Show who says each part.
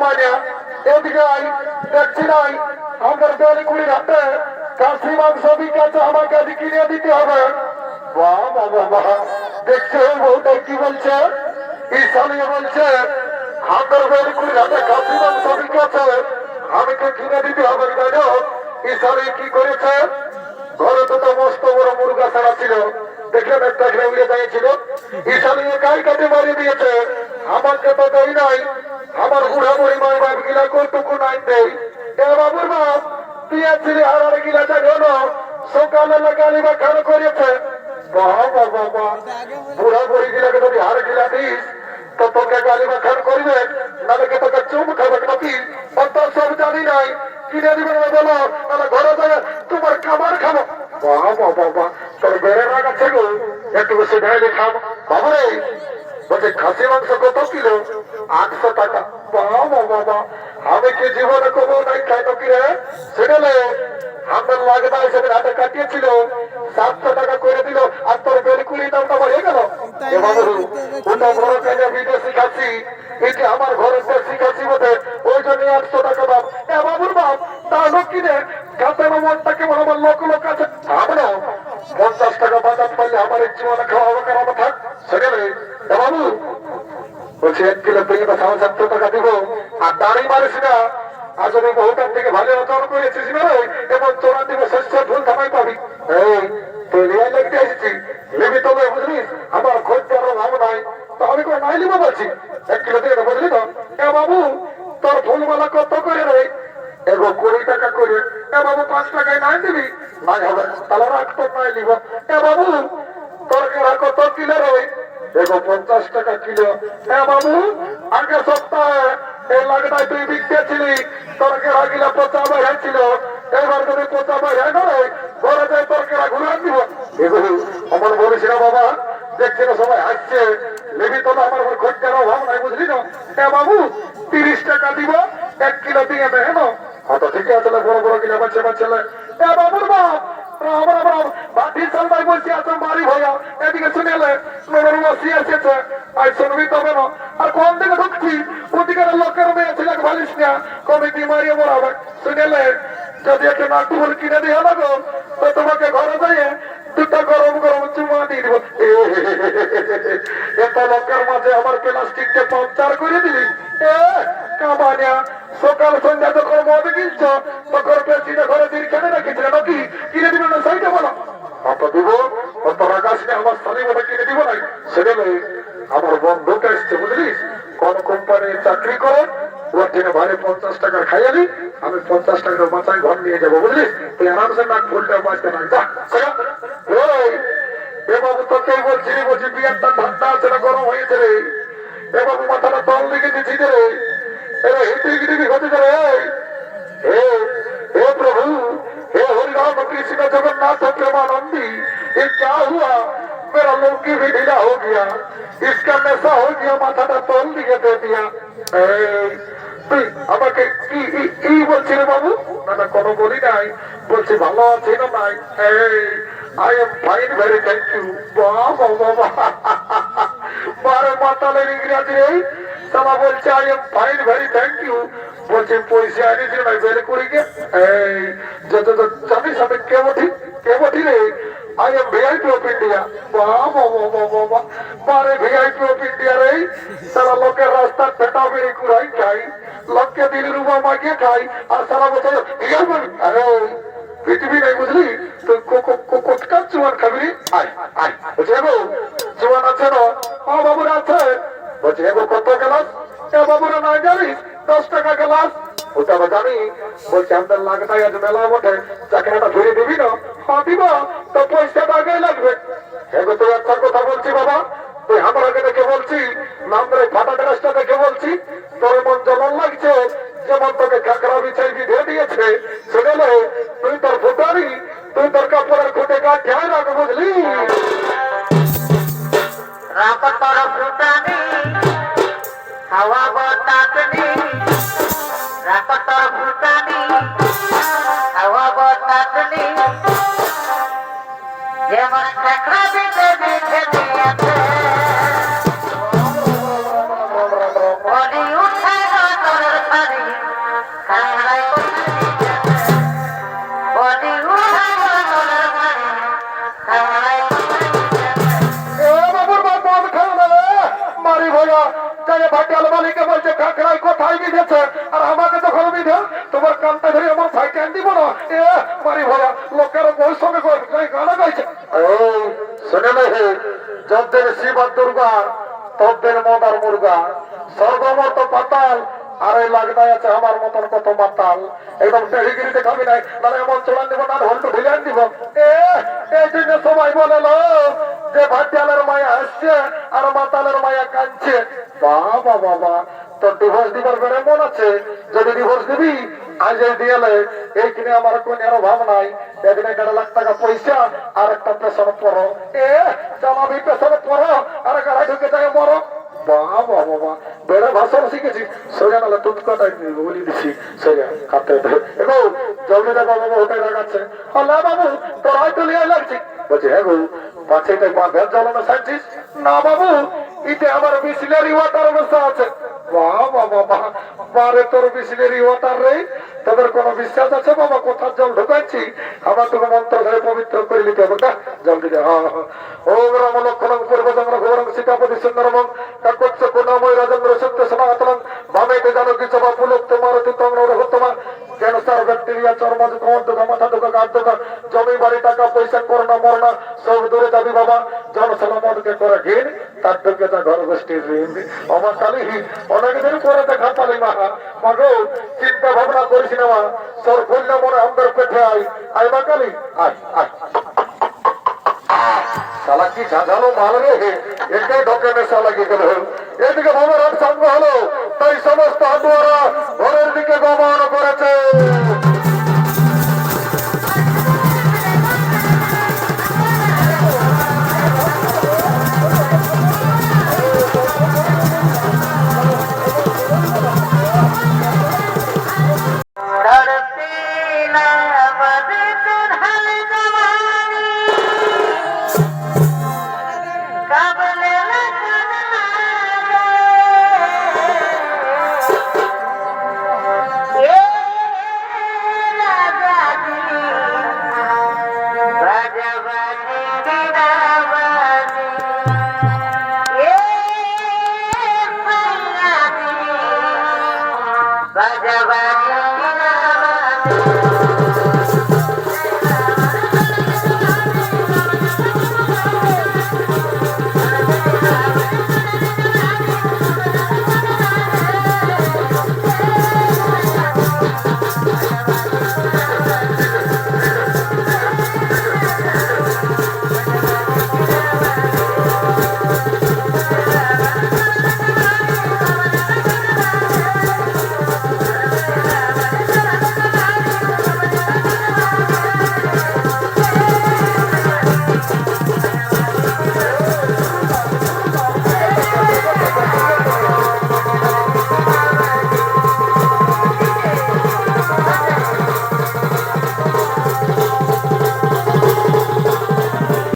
Speaker 1: কামাইয়া এদিকে আই দেখছি নাই আমাদের বেলকুড়ির হাতে খাসি মাংস বিকাছে আমাকে আজ কিনে দিতে হবে। বাহ বাবা বাহ, দেখছে বউটা কি বলছে, ঈশানিয়ে বলছে আমাদের বেলকুড়ির হাতে খাসি মাংস বিকাছে আমাকে কিনে দিতে হবে। জানো ঈশানি কি করেছে? ঘরে দুটো মস্ত বড় মুরগা ছাড়া ছিল, দেখলেন একটা উড়ে দাঁড়িয়েছিল, ঈশানি গায়ে কাটে মারিয়ে দিয়েছে। আমাকে তো দেই নাই, আমার বুড়া বুড়ি মাই বাপ গিলা কতটুকু নাই দেই। এ বাবুর বাপ দিয়েছিলি আর গিলা জানো সকালে লাগালি বা খান করেছে। বাবা বাবা, বুড়া বুড়ি গিলাকে যদি হার গিলা দিস তো তোকে গালি বা খান করবে, নাহলে তোকে চুম খাবে নাকি? অত সব জানি নাই, কিনে দিবে না বলো, তাহলে ঘরে যায় তোমার খাবার খাবো। বাবা বাবা, তোর বেড়ে রাগ আছে গো, একটু বেশি ঢাইলে খাব। বাবুরে বলছে খাসি মাংস কত কিলো? 800 টাকা। বাবা বাবা, আমি কি জীবনে কবো নাই খাই তো কি রে? সেটালে আমার লাগদা সেদিন হাতে কাটিয়েছিল 700 টাকা করে দিল, আর তোর বেলকুড়ি দামটা বেড়ে গেল। এ বাবু ওটা বড় কাজে বিদেশি খাসি, এটা আমার ঘরের দেশি খাসি বটে, ওই জন্য 800 টাকা দাম। এ বাবুর বাপ তা লোক কিনে গাছের মনটাকে মনে আমার লোক লোক আছে ভাবলো 50 টাকা বাজার পাইলে আমার এই জীবনে খাওয়া হবে কেন থাক। সেখানে এ বাবু বলছে 1 কিলো পেয়ে 750 টাকা দিব, আর দাঁড়ি মারিস না। আর যদি বহুটার থেকে ভালো অর্জন করেছিস এবং তোরা দিবে শস্য ফুল থামাই পাবি। এই তুই রিয়াল লাগতে এসেছি, লিবি তবে বুঝলিস আমার খোঁজটারও ভাব নাই, তো আমি করে নাই লিবো বলছি 1 কিলো দিয়ে বুঝলি তো। এ বাবু তোর ফুলমালা কত করে রে? এগো 20 টাকা করে। এ বাবু 5 টাকায় নাই দিবি? নাই হবে, তাহলে রাখ তোর নাই লিব। এ বাবু তোর কেরা কত কিলো রে? এগো 50 টাকা কিলো। এ বাবু আগে সপ্তাহে এই লাগটাই তুই বিকতেছিলি, তোর কেরা গিলা 50 হয়েছিল, এবার যদি 50 হয় না ঘরে যাই তোর কেরা ঘুরে দিব। এগুলো আমার বলিস না বাবা, দেখছি না সবাই হাসছে, লেবি তো আমার খোঁজটার অভাব নাই বুঝলি না। এ বাবু 30 টাকা দিব, 1 কিলো দিয়ে দে। হ্যাঁ তো ঠিক আছে, বড় বড় কিলো বাচ্চা বাচ্চা। এ বাবুর বাপ আমার আমার বাটি সালমাই বলছি আছে বাড়ি ভাইয়া, এদিকে শুনেলে বসি এসেছে, আর শুনবি তবে না। আর কোন দিকে ঢুকছি ওদিকে লোকের মেয়ে ছিল ভালিস না, কমিটি মারিয়ে বলাবে। শুনেলে যদি একটা নাটুল কিনে দিয়ে না গো, তো তোমাকে ঘরে যাইয়ে 2টা গরম গরম চুমা দিয়ে দিব। এত লোকের মাঝে আমার প্লাস্টিকটা পাঞ্চার করে দিলি। কামানিয়া সকাল সন্ধ্যা যখন মদ কিনছ তখন পেছিটা ঘরে দিন কেন রাখিছিল নাকি? কিনে দিব না সেইটা বলো। অত দিব, অত রাগাস না, আমার স্থানী মতো কিনে দিব নাই। সেটা আমার বন্ধুটা এসছে বুঝলিস, কোন কোম্পানি চাকরি করে, ওর থেকে ভালো 50 টাকা খাইয়ালি, আমি 50 টাকার মাথায় ঘর নিয়ে যাবো বুঝলিস। তুই আরামসে নাক ফুলটা বাঁচতে না। এ বাবু তোকেই বলছি, বলছি বিয়ারটা ঠান্ডা আছে না গরম হয়েছে রে? এ বাবু মাথাটা তল দিকে দিচ্ছি রে, এরা হিটিগিটি হতে যাবে। हे हे प्रभु, हे हरिराम कृष्ण जगन्नाथ प्रेमानंदी, ये क्या हुआ? मेरा लौकी भी ढीला हो गया, इसका नशा हो गया, माथा का तोल दिए दे दिया। তুই আমাকে কি বলছি রে বাবু? না না কোনো বলি নাই, বলছি ভালো আছি না নাই? I am fine, very thank you. বাবা বাবা, বারে মাতালের ইংরেজি এই সালা বলছে I am fine, very thank you. বলছে পয়সা আনিছিল না বের করি গে। এই যত জানিস আমি কে বটি রে? I am VIP of India. বাবা বাবা বাবা, বারে ভিআইপি অফ ইন্ডিয়া রে, সারা লোকের রাস্তার পেটা বেরি কুড়াই খাই, লোককে দিল রুবা মাগিয়ে খাই, আর সারা বছর আরে পৃথিবী নাই বুঝলি। তুই কোটকার চুয়ান খাবি? আয় আয় বলছে এগো চুয়ান আছে না? ও বাবুরা আছে। বলছে এগো কত গ্লাস? এ বাবুরা না জানিস 10 টাকা গ্লাস। ওটা জানি। বলছে আমাদের লাগটাই আজ মেলা বটে, চাকরিটা ধরে দিবি না? হ্যাঁ দিব, তো পয়সাটা আগে লাগবে। এগো তুই একটা কথা বলছি বাবা, তুই আমার আগে দেখে বলছি, নামরে ফাটা ড্রেসটা দেখে বলছি, তোর মন জ্বলন লাগছে, যেমন তোকে কাঁকড়া বিছাই বিধে দিয়েছে। শুনেলে তুই তোর ফুটারি, তুই তোর কাপড়ের খুঁটে গা খেয়াল রাখ বুঝলি। হাওয়া বতাসনি, রাকতর ফুটানি, হাওয়া বতাসনি, যেমন কাঁকড়া বিধে বিধে দিয়েছে। বলি উঠে তোর মালিকে বলছে কাকড়াই কোথায় বিঁধেছে, আর আমাকে যখন বিধে তোমার কানটা ধরে আমার ভাই কেন দিব না, এ মারি ভরা লোকের বই সঙ্গে গানা গাইছে। শুনে না হে, যদ্দের শিব আর দুর্গা তদ্দের মদ আর মুর্গা, স্বর্গমত পাতাল আর এই লাগদায় আছে আমার মতন কত মাতাল। একদম টেহিগিরিতে খাবি নাই, তাহলে এমন চড়ান দিব না, ঢোলটা ঢিলান দিব। এই জন্য সবাই বলে যে ভাটিয়ালের মায়া হাসছে আর মাতালের মায়া কাঁদছে। বাবা বাবা, তোর ডিভোর্স দিবার বেড়ে মন আছে? যদি ডিভোর্স দিবি আজ এই দিয়ালে এই কিনে আমার কোন অভাব নাই। একদিনে 1.5 লাখ টাকা পয়সা আর একটা পেছনে পড়ো, চালাবি পেছনে পড়ো আর গাড়ি ঢুকে যায় মরো। বাবা বাবা, বেড়ে ভাষণ শিখেছি। সোজা নাহলে তুমি কথাই বলি দিছি, সোজা কাটতে এগো জলদি দেখো বাবু ওটাই লাগাচ্ছে। না বাবু তোর হয়তো লিয়ে লাগছি। বলছি হ্যাঁ গো, পাঁচেটাই বাঁধের জ্বালানো সাইছিস? না বাবু, ইতে আমার বিসলারি ওয়াটার বসা আছে। বাহ বাবা বাহ, বারে তোর বিসলারি ওয়াটার রে, তোদের কোনো বিশ্বাস আছে বাবা? কোথার জল ঢুকাচ্ছি আমার তোকে মন্ত্র ধরে পবিত্র করে নিতে হবে। জল দিতে ওম রাম লক্ষণং পূর্বজং ঘোরং সীতাপতি সুন্দরমং কাকচ্ছ কোনাময় রাজেন্দ্র সত্য সনাতনং ভামেতে জানকী সভা পুলক্ত মারতি তং রঘুত্তমা ক্যান্সার ব্যাকটেরিয়া চর্ম দুঃখ মাথা দুঃখ গাছ দুঃখ জমি বাড়ি টাকা পয়সা করোনা মরনা সব দূরে যাবি বাবা। জনসলমদকে করে ঘিন তার ঢুকে যা ঘর গোষ্ঠীর ঋণ। আমার কালি অনেকদিন পরে দেখা পালি মা। মাগো চিন্তা ভাবনা করিস না মা, সর বললে মনে আমাদের পেটে আয় মা কালী আয় আয়। শালা কি ঝাঁঝালো মাল রে, এটাই ঢোকেনে শালা কি গেল। এদিকে ভবরাট সঙ্গ হলো, তাই সমস্ত হাটুয়ারা ঘরের দিকে গমন করেছে।
Speaker 2: Bye.